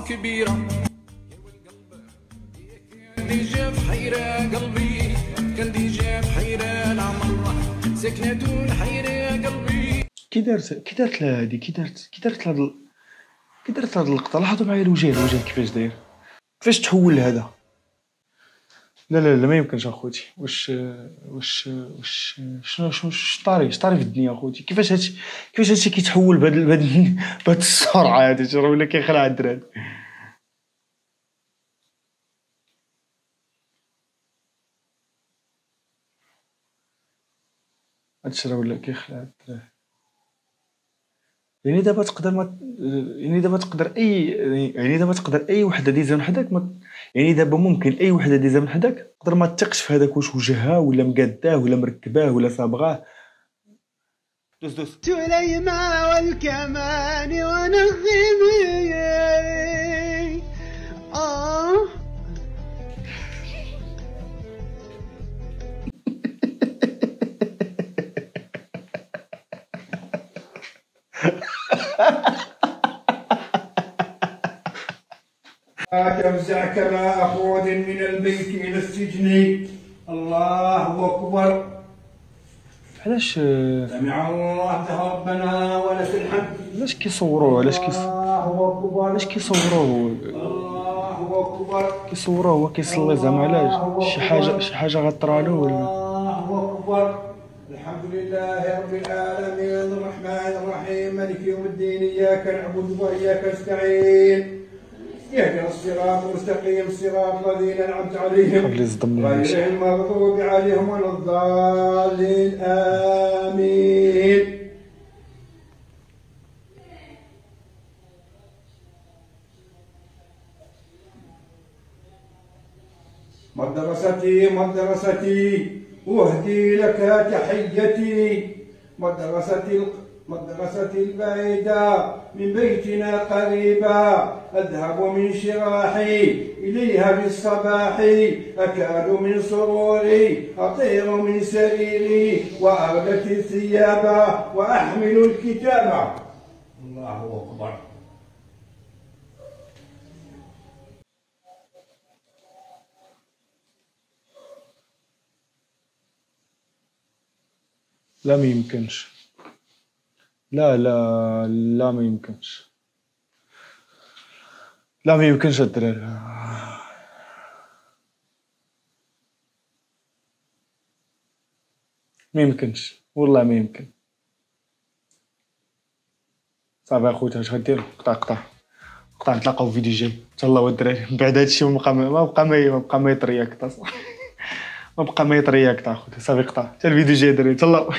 كبيرة كان ديجا في حيرة قلبي كان ديجا في حيرة العمر سكنة الحيرة قلبي. كي درت لها هادي كي درت هاد اللقطة. لاحظوا معايا الوجه كيفاش داير، كيفاش تحول لهذا. لا ما يمكنش اخوتي. واش شنو طاري في الدنيا اخوتي؟ كيفاش هادشي كيتحول بهاد السرعه هادي؟ راه ولا كيخلع الدراري. هادشي راه ولا كيخلع الدراري. يعني دابا تقدر اي وحده ديزا من حداك يعني دابا ممكن اي وحده ديزا من حداك تقدر ما تثقش في هذاك واش وجهها ولا مقاداه ولا مركباه ولا صابغاه. دوز سليمة والكمان ونغمي تفزع كما أخوذ من البيت إلى السجن. الله أكبر. علاش سمع الله ربنا ولك الحمد. علاش كيصوروه؟ علاش كيصوروه؟ الله أكبر. كيصوروه هو كيصلي زعما علاش؟ شي حاجه غطرالو ولا؟ الله أكبر. الحمد لله رب العالمين الرحمن الرحيم مالك يوم الدين إياك نعبد وإياك نستعين اهدنا الصراط المستقيم صراط الذين أنعمت عليهم غير المغضوب عليهم ولا الضالين آمين. مدرستي أهدي لك تحيتي. مدرستي البعيدة من بيتنا قريبة أذهب من شراحي إليها بالصباح أكاد من سروري أطير من سريري وأغلت الثياب وأحمل الكتاب. الله أكبر. لا ما يمكنش. لا ما يمكنش. لا ما يمكنش الدراري. ما يمكنش والله ما يمكن. صافي اخوتي اش غديروا؟ قطع نتلاقاو في فيديو جاي. تهلاو الدراري. من بعد هادشي ما بقى ما يطرياك. ما بقى ما يطرياك اخوتي. صافي قطع حتى الفيديو جاي الدراري. تهلاو.